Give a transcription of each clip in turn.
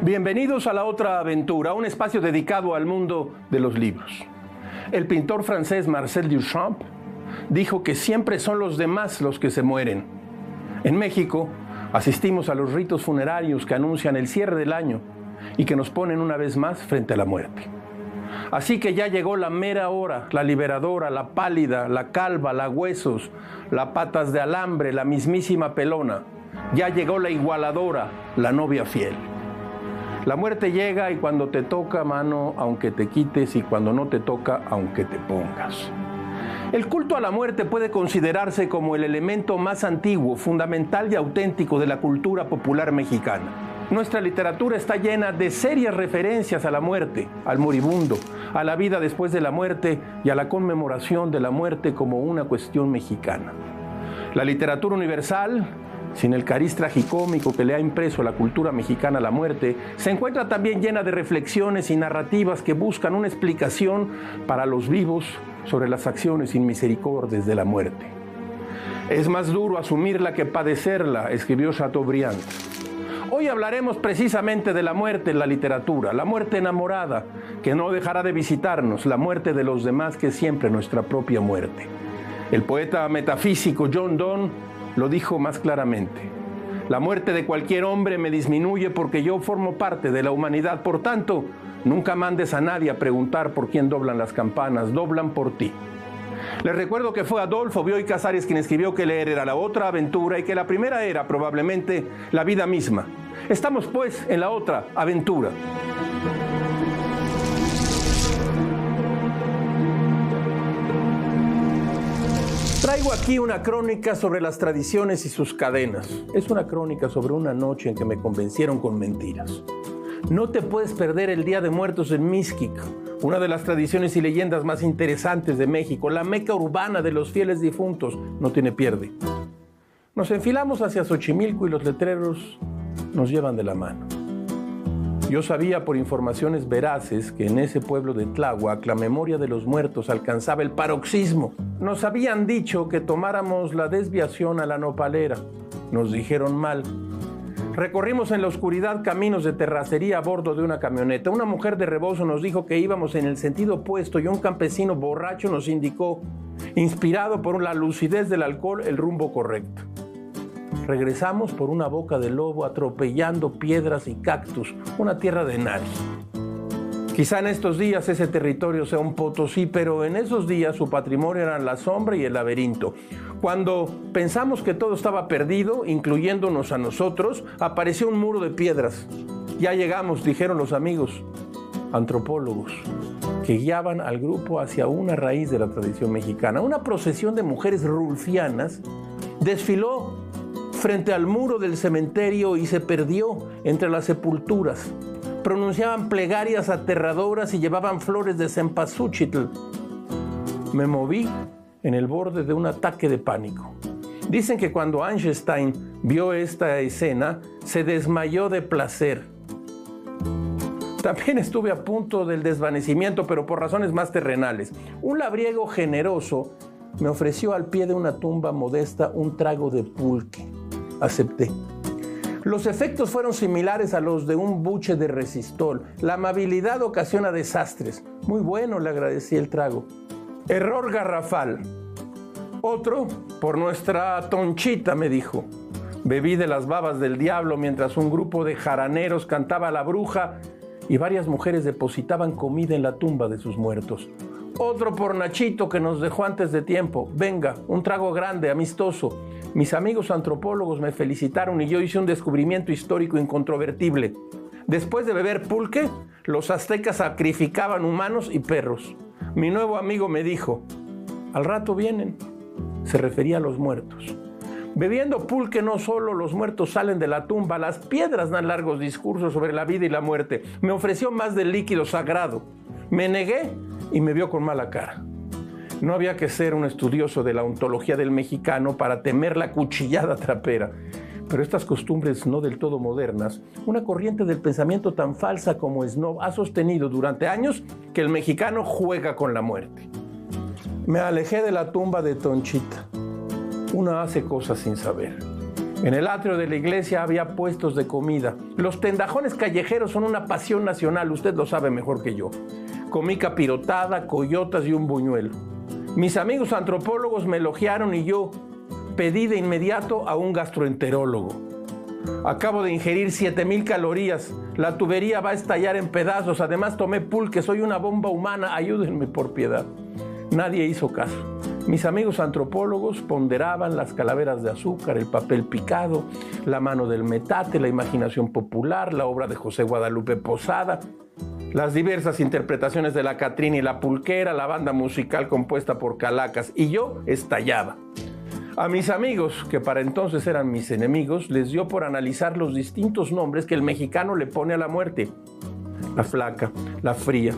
Bienvenidos a La Otra Aventura, un espacio dedicado al mundo de los libros. El pintor francés Marcel Duchamp dijo que siempre son los demás los que se mueren. En México asistimos a los ritos funerarios que anuncian el cierre del año y que nos ponen una vez más frente a la muerte. Así que ya llegó la mera hora, la liberadora, la pálida, la calva, la huesos, la patas de alambre, la mismísima pelona. Ya llegó la igualadora, la novia fiel. La muerte llega y cuando te toca, mano, aunque te quites, y cuando no te toca, aunque te pongas. El culto a la muerte puede considerarse como el elemento más antiguo, fundamental y auténtico de la cultura popular mexicana. Nuestra literatura está llena de serias referencias a la muerte, al moribundo, a la vida después de la muerte y a la conmemoración de la muerte como una cuestión mexicana. La literatura universal, sin el cariz tragicómico que le ha impreso a la cultura mexicana la muerte, se encuentra también llena de reflexiones y narrativas que buscan una explicación para los vivos sobre las acciones inmisericordias de la muerte. Es más duro asumirla que padecerla, escribió Chateaubriand. Hoy hablaremos precisamente de la muerte en la literatura, la muerte enamorada, que no dejará de visitarnos, la muerte de los demás que es siempre nuestra propia muerte. El poeta metafísico John Donne lo dijo más claramente: la muerte de cualquier hombre me disminuye porque yo formo parte de la humanidad, por tanto, nunca mandes a nadie a preguntar por quién doblan las campanas, doblan por ti. Les recuerdo que fue Adolfo Bioy Casares quien escribió que leer era la otra aventura y que la primera era probablemente la vida misma. Estamos pues en la otra aventura. Traigo aquí una crónica sobre las tradiciones y sus cadenas. Es una crónica sobre una noche en que me convencieron con mentiras. No te puedes perder el Día de Muertos en Mixquic, una de las tradiciones y leyendas más interesantes de México, la meca urbana de los fieles difuntos, no tiene pierde. Nos enfilamos hacia Xochimilco y los letreros nos llevan de la mano. Yo sabía por informaciones veraces que en ese pueblo de Tláhuac la memoria de los muertos alcanzaba el paroxismo. Nos habían dicho que tomáramos la desviación a la Nopalera. Nos dijeron mal. Recorrimos en la oscuridad caminos de terracería a bordo de una camioneta. Una mujer de rebozo nos dijo que íbamos en el sentido opuesto y un campesino borracho nos indicó, inspirado por la lucidez del alcohol, el rumbo correcto. Regresamos por una boca de lobo atropellando piedras y cactus, una tierra de nadie. Quizá en estos días ese territorio sea un Potosí, pero en esos días su patrimonio eran la sombra y el laberinto. Cuando pensamos que todo estaba perdido, incluyéndonos a nosotros, apareció un muro de piedras. Ya llegamos, dijeron los amigos antropólogos, que guiaban al grupo hacia una raíz de la tradición mexicana. Una procesión de mujeres rulfianas desfiló frente al muro del cementerio y se perdió entre las sepulturas. Pronunciaban plegarias aterradoras y llevaban flores de cempasúchitl. Me moví en el borde de un ataque de pánico. Dicen que cuando Einstein vio esta escena, se desmayó de placer. También estuve a punto del desvanecimiento, pero por razones más terrenales. Un labriego generoso me ofreció al pie de una tumba modesta un trago de pulque. Acepté. Los efectos fueron similares a los de un buche de resistol. La amabilidad ocasiona desastres. Muy bueno, le agradecí el trago. Error garrafal. Otro por nuestra tonchita, me dijo. Bebí de las babas del diablo mientras un grupo de jaraneros cantaba La Bruja y varias mujeres depositaban comida en la tumba de sus muertos. Otro por Nachito, que nos dejó antes de tiempo. Venga, un trago grande, amistoso. Mis amigos antropólogos me felicitaron y yo hice un descubrimiento histórico incontrovertible. Después de beber pulque, los aztecas sacrificaban humanos y perros. Mi nuevo amigo me dijo, al rato vienen. Se refería a los muertos. Bebiendo pulque no solo los muertos salen de la tumba, las piedras dan largos discursos sobre la vida y la muerte. Me ofreció más del líquido sagrado. Me negué y me vio con mala cara. No había que ser un estudioso de la ontología del mexicano para temer la cuchillada trapera. Pero estas costumbres no del todo modernas, una corriente del pensamiento tan falsa como Snob ha sostenido durante años que el mexicano juega con la muerte. Me alejé de la tumba de Tonchita. Una hace cosas sin saber. En el atrio de la iglesia había puestos de comida. Los tendajones callejeros son una pasión nacional, usted lo sabe mejor que yo. Comí capirotada, coyotas y un buñuelo. Mis amigos antropólogos me elogiaron y yo pedí de inmediato a un gastroenterólogo. Acabo de ingerir 7,000 calorías. La tubería va a estallar en pedazos. Además tomé pulque, soy una bomba humana. Ayúdenme por piedad. Nadie hizo caso. Mis amigos antropólogos ponderaban las calaveras de azúcar, el papel picado, la mano del metate, la imaginación popular, la obra de José Guadalupe Posada, las diversas interpretaciones de la Catrina y la Pulquera, la banda musical compuesta por Calacas, y yo estallaba. A mis amigos, que para entonces eran mis enemigos, les dio por analizar los distintos nombres que el mexicano le pone a la muerte. La flaca, la fría,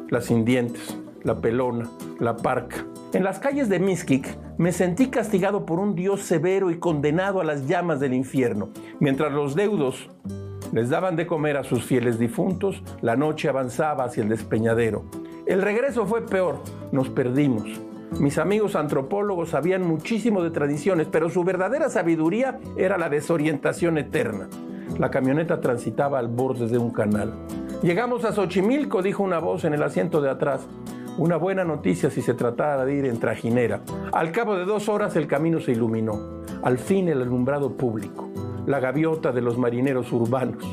la sin dientes, la pelona, la parca. En las calles de Mixquic me sentí castigado por un Dios severo y condenado a las llamas del infierno. Mientras los deudos les daban de comer a sus fieles difuntos, la noche avanzaba hacia el despeñadero. El regreso fue peor, nos perdimos. Mis amigos antropólogos sabían muchísimo de tradiciones, pero su verdadera sabiduría era la desorientación eterna. La camioneta transitaba al borde de un canal. Llegamos a Xochimilco, dijo una voz en el asiento de atrás. Una buena noticia si se tratara de ir en trajinera. Al cabo de 2 horas el camino se iluminó. Al fin el alumbrado público. La gaviota de los marineros urbanos.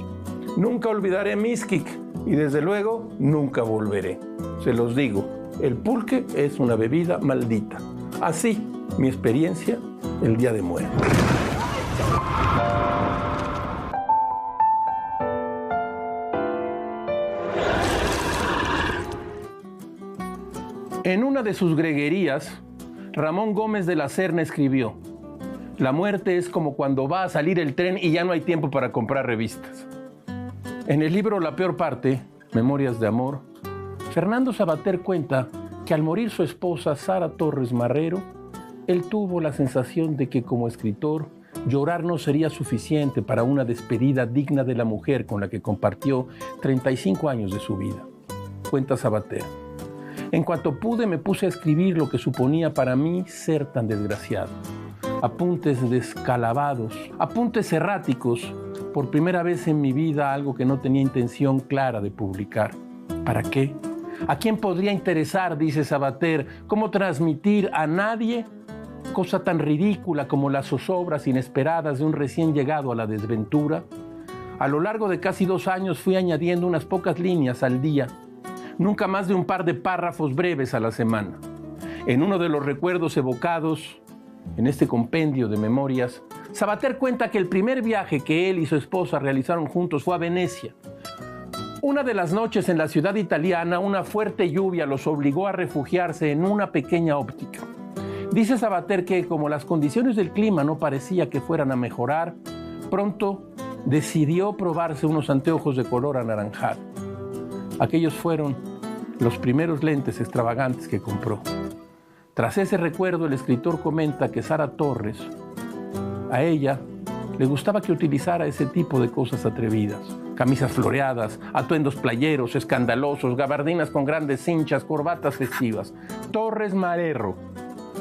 Nunca olvidaré Mixquic y desde luego nunca volveré. Se los digo. El pulque es una bebida maldita. Así, mi experiencia el día de muerte. En una de sus greguerías, Ramón Gómez de la Serna escribió: la muerte es como cuando va a salir el tren y ya no hay tiempo para comprar revistas. En el libro La peor parte, Memorias de amor, Fernando Savater cuenta que al morir su esposa Sara Torres Marrero, él tuvo la sensación de que como escritor llorar no sería suficiente para una despedida digna de la mujer con la que compartió 35 años de su vida. Cuenta Savater: en cuanto pude me puse a escribir lo que suponía para mí ser tan desgraciado. Apuntes descalabrados, apuntes erráticos, por primera vez en mi vida algo que no tenía intención clara de publicar. ¿Para qué? ¿A quién podría interesar, dice Savater, cómo transmitir a nadie cosa tan ridícula como las zozobras inesperadas de un recién llegado a la desventura? A lo largo de casi 2 años fui añadiendo unas pocas líneas al día, nunca más de un par de párrafos breves a la semana. En uno de los recuerdos evocados en este compendio de memorias, Savater cuenta que el primer viaje que él y su esposa realizaron juntos fue a Venecia. Una de las noches en la ciudad italiana, una fuerte lluvia los obligó a refugiarse en una pequeña óptica. Dice Savater que, como las condiciones del clima no parecía que fueran a mejorar, pronto decidió probarse unos anteojos de color anaranjado. Aquellos fueron los primeros lentes extravagantes que compró. Tras ese recuerdo, el escritor comenta que Sara Torres, a ella le gustaba que utilizara ese tipo de cosas atrevidas. Camisas floreadas, atuendos playeros, escandalosos, gabardinas con grandes cinchas, corbatas festivas. Torres Marrero,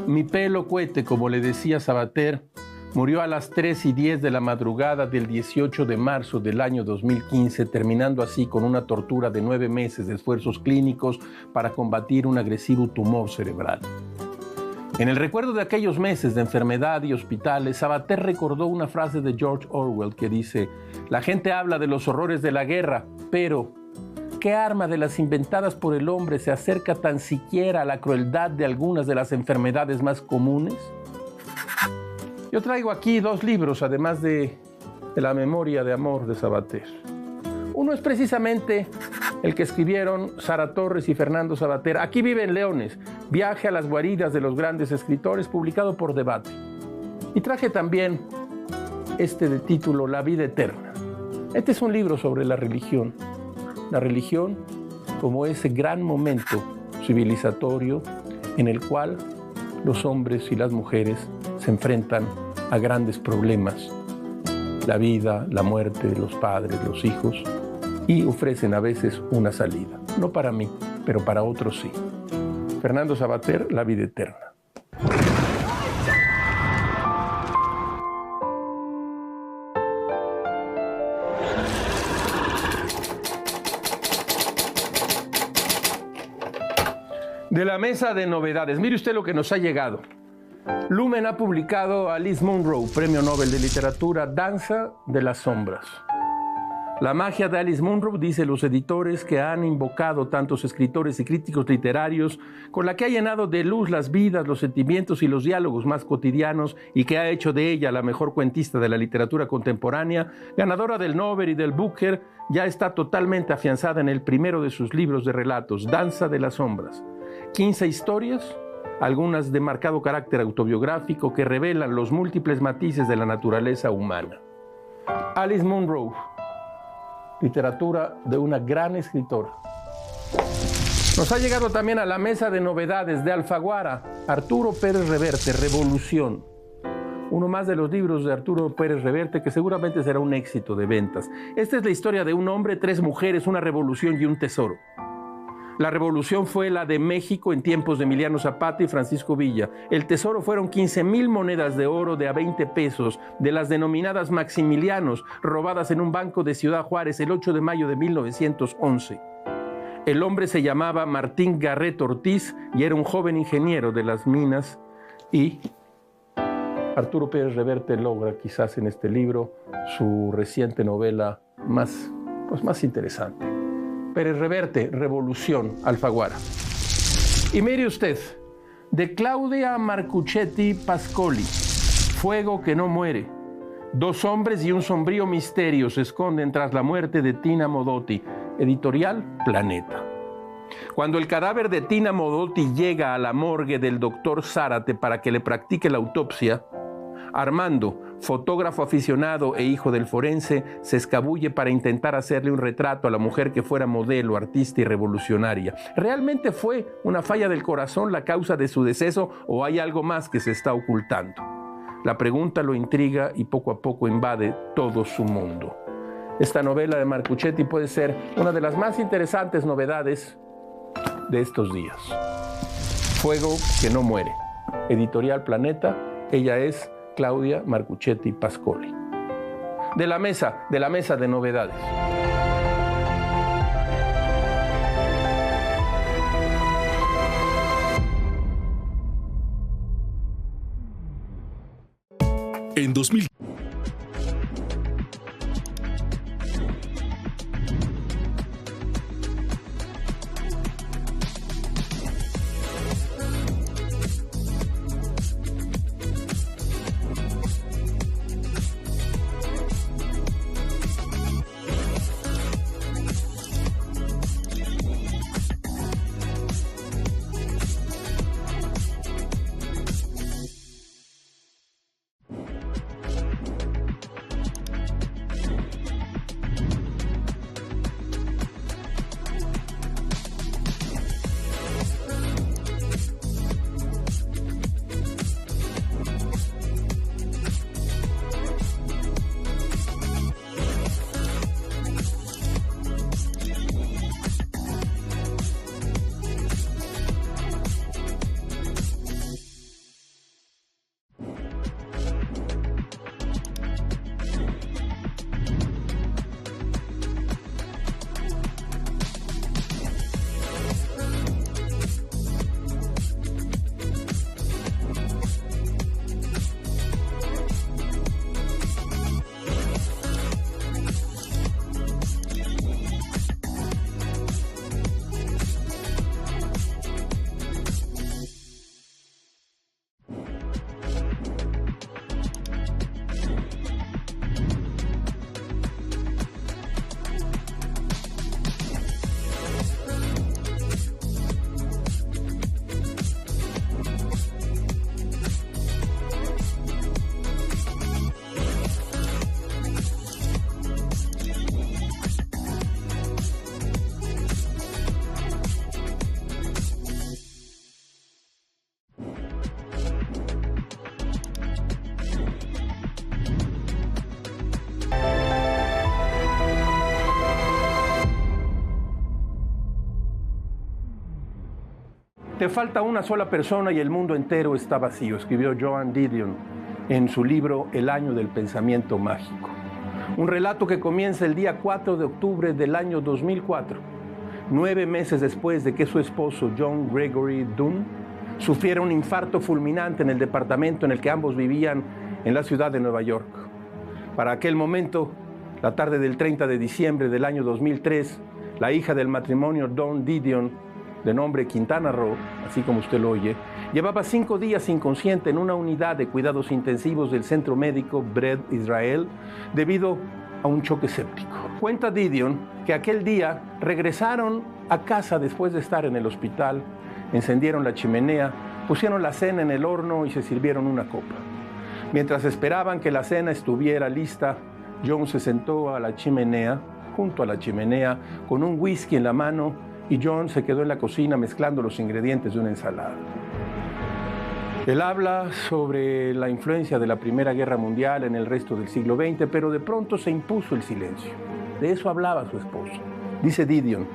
mi pelo cohete, como le decía Savater, murió a las 3:10 de la madrugada del 18 de marzo del año 2015, terminando así con una tortura de 9 meses de esfuerzos clínicos para combatir un agresivo tumor cerebral. En el recuerdo de aquellos meses de enfermedad y hospitales, Savater recordó una frase de George Orwell que dice: la gente habla de los horrores de la guerra, pero ¿qué arma de las inventadas por el hombre se acerca tan siquiera a la crueldad de algunas de las enfermedades más comunes? Yo traigo aquí 2 libros, además de la memoria de amor de Savater. Uno es precisamente el que escribieron Sara Torres y Fernando Savater. Aquí viven leones, viaje a las guaridas de los grandes escritores, publicado por Debate. Y traje también este de título La vida eterna. Este es un libro sobre la religión como ese gran momento civilizatorio en el cual los hombres y las mujeres se enfrentan a grandes problemas, la vida, la muerte, los padres, los hijos, y ofrecen a veces una salida. No para mí, pero para otros sí. Fernando Savater, La vida eterna. De la mesa de novedades, mire usted lo que nos ha llegado. Lumen ha publicado a Alice Munro, Premio Nobel de Literatura, Danza de las Sombras. La magia de Alice Munro, dicen los editores que han invocado tantos escritores y críticos literarios, con la que ha llenado de luz las vidas, los sentimientos y los diálogos más cotidianos y que ha hecho de ella la mejor cuentista de la literatura contemporánea, ganadora del Nobel y del Booker, ya está totalmente afianzada en el primero de sus libros de relatos, Danza de las Sombras. 15 historias, algunas de marcado carácter autobiográfico, que revelan los múltiples matices de la naturaleza humana. Alice Munro, literatura de una gran escritora. Nos ha llegado también a la mesa de novedades de Alfaguara, Arturo Pérez Reverte, Revolución. Uno más de los libros de Arturo Pérez Reverte que seguramente será un éxito de ventas. Esta es la historia de un hombre, 3 mujeres, una revolución y un tesoro. La revolución fue la de México en tiempos de Emiliano Zapata y Francisco Villa. El tesoro fueron 15,000 monedas de oro de a 20 pesos, de las denominadas Maximilianos, robadas en un banco de Ciudad Juárez el 8 de mayo de 1911. El hombre se llamaba Martín Garret Ortiz y era un joven ingeniero de las minas, y Arturo Pérez Reverte logra quizás en este libro su reciente novela más interesante. Pérez Reverte, Revolución, Alfaguara. Y mire usted, de Claudia Marcuchetti Pascoli, Fuego que no muere. 2 hombres y un sombrío misterio se esconden tras la muerte de Tina Modotti. Editorial Planeta. Cuando el cadáver de Tina Modotti llega a la morgue del doctor Zárate para que le practique la autopsia, Armando, fotógrafo aficionado e hijo del forense, se escabulle para intentar hacerle un retrato a la mujer que fuera modelo, artista y revolucionaria. ¿Realmente fue una falla del corazón la causa de su deceso o hay algo más que se está ocultando? La pregunta lo intriga y poco a poco invade todo su mundo. Esta novela de Marcuchetti puede ser una de las más interesantes novedades de estos días. Fuego que no muere. Editorial Planeta. Ella es Claudia Marcuchetti Pascoli. De la mesa de novedades. En 2000. Te falta una sola persona y el mundo entero está vacío, escribió Joan Didion en su libro El año del pensamiento mágico. Un relato que comienza el día 4 de octubre del año 2004. 9 meses después de que su esposo, John Gregory Dunn, sufriera un infarto fulminante en el departamento en el que ambos vivían en la ciudad de Nueva York. Para aquel momento, la tarde del 30 de diciembre del año 2003, la hija del matrimonio, Dawn Didion, de nombre Quintana Roo, así como usted lo oye, llevaba 5 días inconsciente en una unidad de cuidados intensivos del centro médico Bred Israel debido a un choque séptico. Cuenta Didion que aquel día regresaron a casa después de estar en el hospital, encendieron la chimenea, pusieron la cena en el horno y se sirvieron una copa. Mientras esperaban que la cena estuviera lista, John se sentó a la chimenea, junto a la chimenea, con un whisky en la mano, y John se quedó en la cocina mezclando los ingredientes de una ensalada. Él habla sobre la influencia de la Primera Guerra Mundial en el resto del siglo XX, pero de pronto se impuso el silencio. De eso hablaba su esposo. Dice Didion: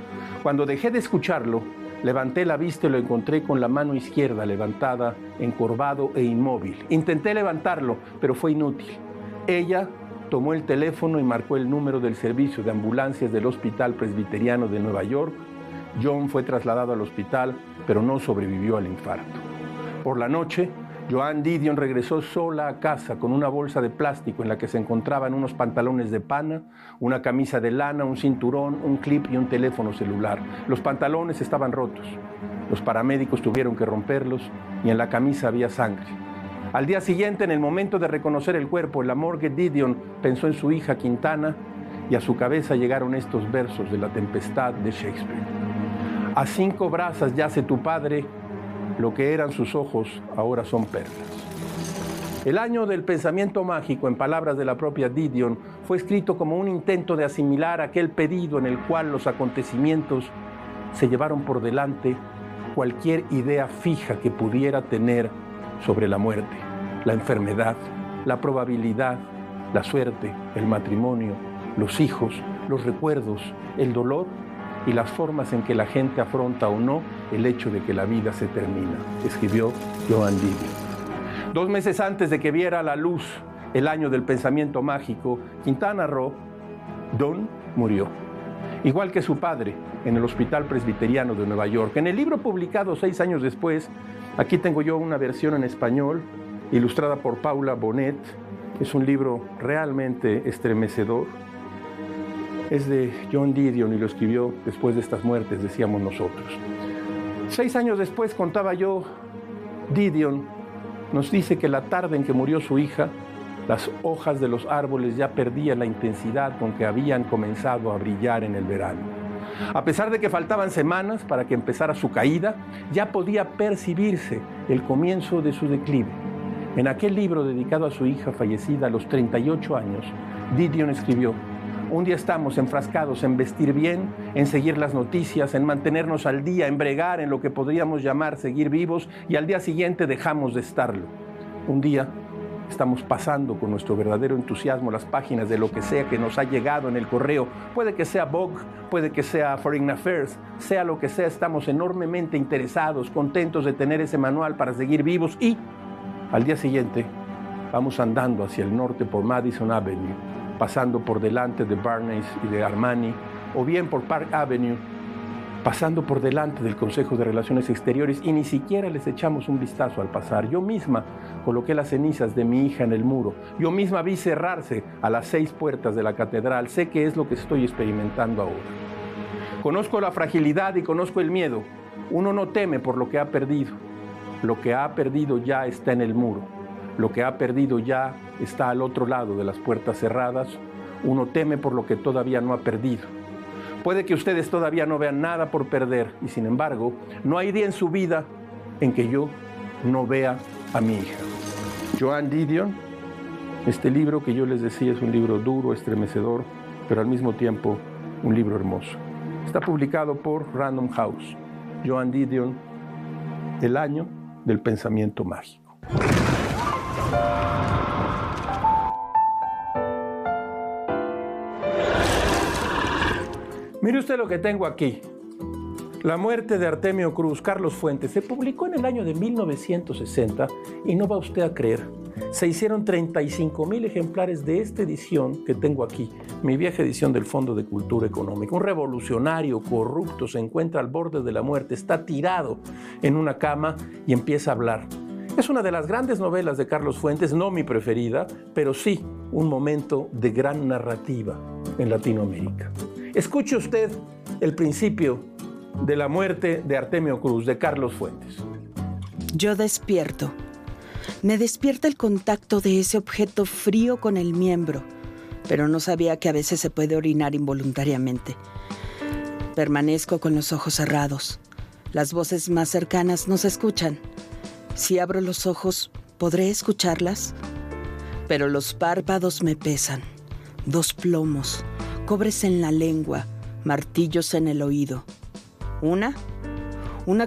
cuando dejé de escucharlo, levanté la vista y lo encontré con la mano izquierda levantada, encorvado e inmóvil. Intenté levantarlo, pero fue inútil. Ella tomó el teléfono y marcó el número del servicio de ambulancias del Hospital Presbiteriano de Nueva York. John fue trasladado al hospital, pero no sobrevivió al infarto. Por la noche, Joan Didion regresó sola a casa con una bolsa de plástico en la que se encontraban unos pantalones de pana, una camisa de lana, un cinturón, un clip y un teléfono celular. Los pantalones estaban rotos. Los paramédicos tuvieron que romperlos y en la camisa había sangre. Al día siguiente, en el momento de reconocer el cuerpo en la morgue, Didion pensó en su hija Quintana y a su cabeza llegaron estos versos de La Tempestad de Shakespeare. A 5 brasas yace tu padre, lo que eran sus ojos ahora son perlas. El año del pensamiento mágico, en palabras de la propia Didion, fue escrito como un intento de asimilar aquel periodo en el cual los acontecimientos se llevaron por delante cualquier idea fija que pudiera tener sobre la muerte, la enfermedad, la probabilidad, la suerte, el matrimonio, los hijos, los recuerdos, el dolor y las formas en que la gente afronta o no el hecho de que la vida se termina, escribió Joan Didion. 2 meses antes de que viera la luz el año del pensamiento mágico, Quintana Roo, Don, murió. Igual que su padre, en el Hospital Presbiteriano de Nueva York. En el libro publicado 6 años después, aquí tengo yo una versión en español, ilustrada por Paula Bonet. Es un libro realmente estremecedor. Es de John Didion y lo escribió después de estas muertes, decíamos nosotros. 6 años después, contaba yo, Didion nos dice que la tarde en que murió su hija, las hojas de los árboles ya perdían la intensidad con que habían comenzado a brillar en el verano. A pesar de que faltaban semanas para que empezara su caída, ya podía percibirse el comienzo de su declive. En aquel libro dedicado a su hija fallecida a los 38 años, Didion escribió: un día estamos enfrascados en vestir bien, en seguir las noticias, en mantenernos al día, en bregar en lo que podríamos llamar seguir vivos, y al día siguiente dejamos de estarlo. Un día estamos pasando con nuestro verdadero entusiasmo las páginas de lo que sea que nos ha llegado en el correo. Puede que sea Vogue, puede que sea Foreign Affairs, sea lo que sea, estamos enormemente interesados, contentos de tener ese manual para seguir vivos, y al día siguiente vamos andando hacia el norte por Madison Avenue, pasando por delante de Barneys y de Armani, o bien por Park Avenue, pasando por delante del Consejo de Relaciones Exteriores, y ni siquiera les echamos un vistazo al pasar. Yo misma coloqué las cenizas de mi hija en el muro. Yo misma vi cerrarse a las 6 puertas de la catedral. Sé que es lo que estoy experimentando ahora. Conozco la fragilidad y conozco el miedo. Uno no teme por lo que ha perdido. Lo que ha perdido ya está en el muro. Lo que ha perdido ya está al otro lado de las puertas cerradas. Uno teme por lo que todavía no ha perdido. Puede que ustedes todavía no vean nada por perder, y sin embargo, no hay día en su vida en que yo no vea a mi hija. Joan Didion, este libro que yo les decía es un libro duro, estremecedor, pero al mismo tiempo un libro hermoso. Está publicado por Random House. Joan Didion, El año del pensamiento mágico. Mire usted lo que tengo aquí. La muerte de Artemio Cruz, Carlos Fuentes, se publicó en el año de 1960 y no va usted a creer. Se hicieron 35,000 ejemplares de esta edición que tengo aquí, mi vieja edición del Fondo de Cultura Económica. Un revolucionario corrupto se encuentra al borde de la muerte, está tirado en una cama y empieza a hablar. Es una de las grandes novelas de Carlos Fuentes, no mi preferida, pero sí un momento de gran narrativa en Latinoamérica. Escuche usted el principio de la muerte de Artemio Cruz, de Carlos Fuentes. Yo despierto. Me despierta el contacto de ese objeto frío con el miembro, pero no sabía que a veces se puede orinar involuntariamente. Permanezco con los ojos cerrados. Las voces más cercanas no se escuchan. Si abro los ojos, ¿podré escucharlas? Pero los párpados me pesan. 2 plomos, cobres en la lengua, martillos en el oído. Una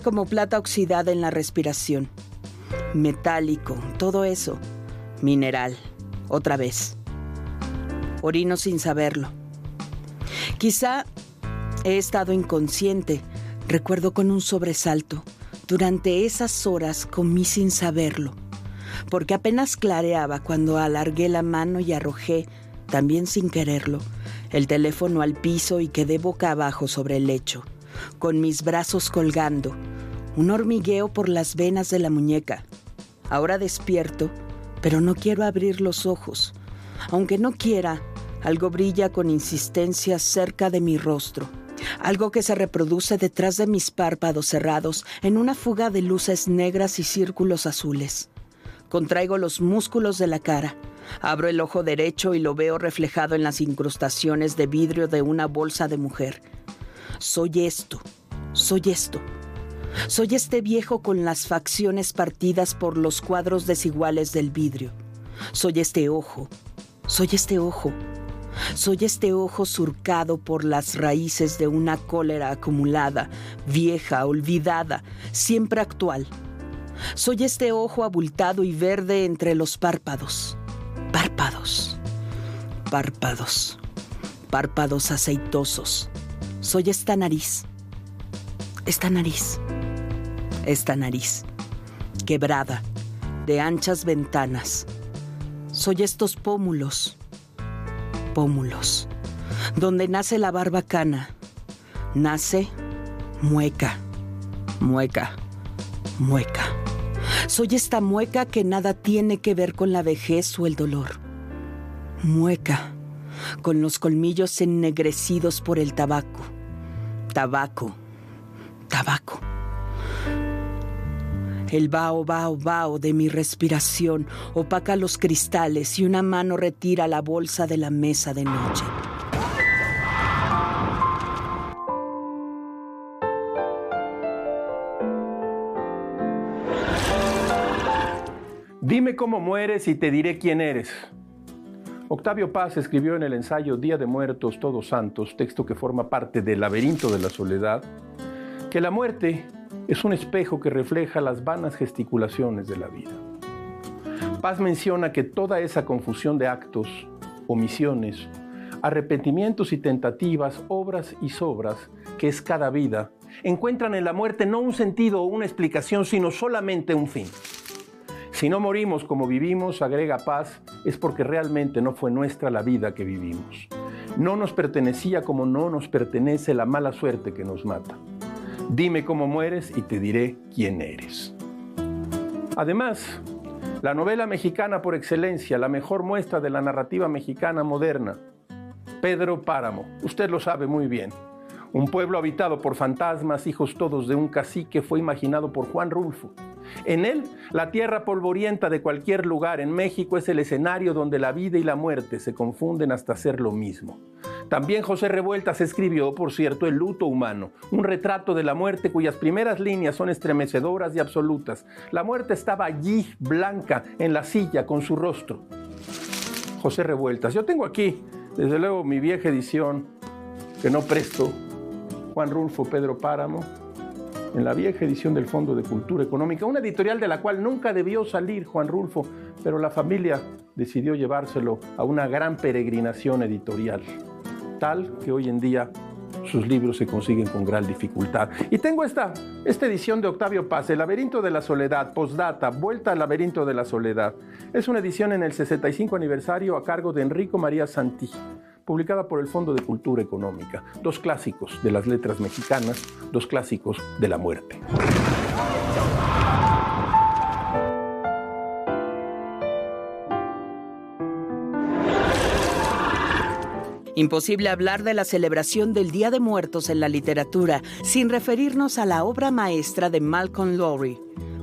como plata oxidada en la respiración. Metálico, todo eso. Mineral, otra vez. Orino sin saberlo. Quizá he estado inconsciente, recuerdo con un sobresalto. Durante esas horas comí sin saberlo, porque apenas clareaba cuando alargué la mano y arrojé, también sin quererlo, el teléfono al piso y quedé boca abajo sobre el lecho, con mis brazos colgando, un hormigueo por las venas de la muñeca. Ahora despierto, pero no quiero abrir los ojos. Aunque no quiera, algo brilla con insistencia cerca de mi rostro. Algo que se reproduce detrás de mis párpados cerrados en una fuga de luces negras y círculos azules. Contraigo los músculos de la cara. Abro el ojo derecho y lo veo reflejado en las incrustaciones de vidrio de una bolsa de mujer. Soy esto. Soy este viejo con las facciones partidas por los cuadros desiguales del vidrio. Soy este ojo. Soy este ojo surcado por las raíces de una cólera acumulada, vieja, olvidada, siempre actual. Soy este ojo abultado y verde entre los párpados. Párpados aceitosos. Soy esta nariz, quebrada, de anchas ventanas. Soy estos pómulos, donde nace la barbacana, nace mueca. Soy esta mueca que nada tiene que ver con la vejez o el dolor. Mueca, con los colmillos ennegrecidos por el tabaco. El vaho de mi respiración opaca los cristales y una mano retira la bolsa de la mesa de noche. Dime cómo mueres y te diré quién eres. Octavio Paz escribió en el ensayo Día de Muertos Todos Santos, texto que forma parte del Laberinto de la Soledad, que la muerte es un espejo que refleja las vanas gesticulaciones de la vida. Paz menciona que toda esa confusión de actos, omisiones, arrepentimientos y tentativas, obras y sobras, que es cada vida, encuentran en la muerte no un sentido o una explicación, sino solamente un fin. Si no morimos como vivimos, agrega Paz, es porque realmente no fue nuestra la vida que vivimos. No nos pertenecía como no nos pertenece la mala suerte que nos mata. Dime cómo mueres y te diré quién eres. Además, la novela mexicana por excelencia, la mejor muestra de la narrativa mexicana moderna, Pedro Páramo, usted lo sabe muy bien. Un pueblo habitado por fantasmas, hijos todos de un cacique, fue imaginado por Juan Rulfo. En él, la tierra polvorienta de cualquier lugar en México es el escenario donde la vida y la muerte se confunden hasta ser lo mismo. También José Revueltas escribió, por cierto, El luto humano, un retrato de la muerte cuyas primeras líneas son estremecedoras y absolutas. La muerte estaba allí, blanca, en la silla, con su rostro. José Revueltas. Yo tengo aquí, desde luego, mi vieja edición, que no presto, Juan Rulfo, Pedro Páramo, en la vieja edición del Fondo de Cultura Económica, una editorial de la cual nunca debió salir Juan Rulfo, pero la familia decidió llevárselo a una gran peregrinación editorial, tal que hoy en día sus libros se consiguen con gran dificultad. Y tengo esta edición de Octavio Paz, El laberinto de la soledad, postdata, Vuelta al laberinto de la soledad. Es una edición en el 65 aniversario a cargo de Enrico María Santi, publicada por el Fondo de Cultura Económica. Dos clásicos de las letras mexicanas, dos clásicos de la muerte. Imposible hablar de la celebración del Día de Muertos en la literatura sin referirnos a la obra maestra de Malcolm Lowry,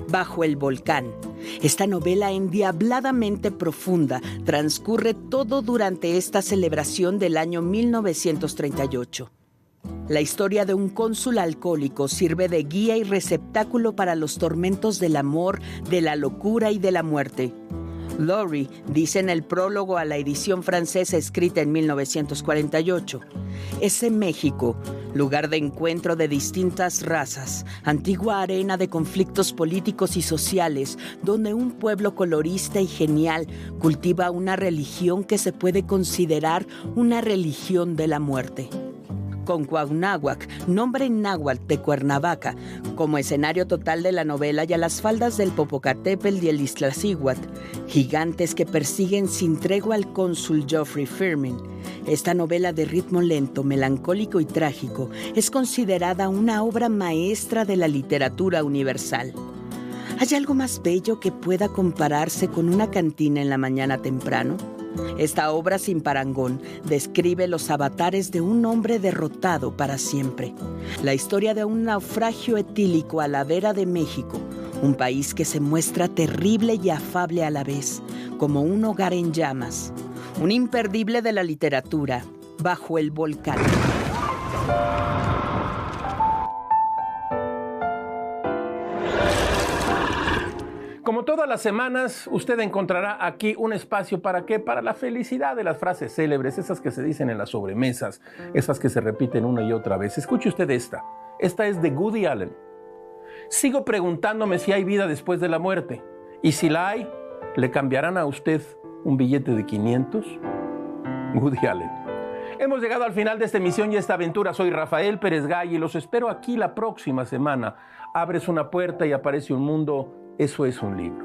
Bajo el volcán. Esta novela endiabladamente profunda transcurre todo durante esta celebración del año 1938. La historia de un cónsul alcohólico sirve de guía y receptáculo para los tormentos del amor, de la locura y de la muerte. Lowry dice en el prólogo a la edición francesa escrita en 1948, ese México, lugar de encuentro de distintas razas, antigua arena de conflictos políticos y sociales, donde un pueblo colorista y genial cultiva una religión que se puede considerar una religión de la muerte. Con Cuauhnáhuac, nombre náhuatl de Cuernavaca, como escenario total de la novela, y a las faldas del Popocatépetl y el Iztaccíhuatl, gigantes que persiguen sin tregua al cónsul Geoffrey Firmin. Esta novela de ritmo lento, melancólico y trágico es considerada una obra maestra de la literatura universal. ¿Hay algo más bello que pueda compararse con una cantina en la mañana temprano? Esta obra sin parangón describe los avatares de un hombre derrotado para siempre. La historia de un naufragio etílico a la vera de México, un país que se muestra terrible y afable a la vez, como un hogar en llamas. Un imperdible de la literatura, Bajo el volcán. Como todas las semanas, usted encontrará aquí un espacio ¿para qué? Para la felicidad de las frases célebres, esas que se dicen en las sobremesas, esas que se repiten una y otra vez. Escuche usted esta. Esta es de Woody Allen. Sigo preguntándome si hay vida después de la muerte. Y si la hay, ¿le cambiarán a usted un billete de 500? Woody Allen. Hemos llegado al final de esta emisión y esta aventura. Soy Rafael Pérez Gay y los espero aquí la próxima semana. Abres una puerta y aparece un mundo. Eso es un libro.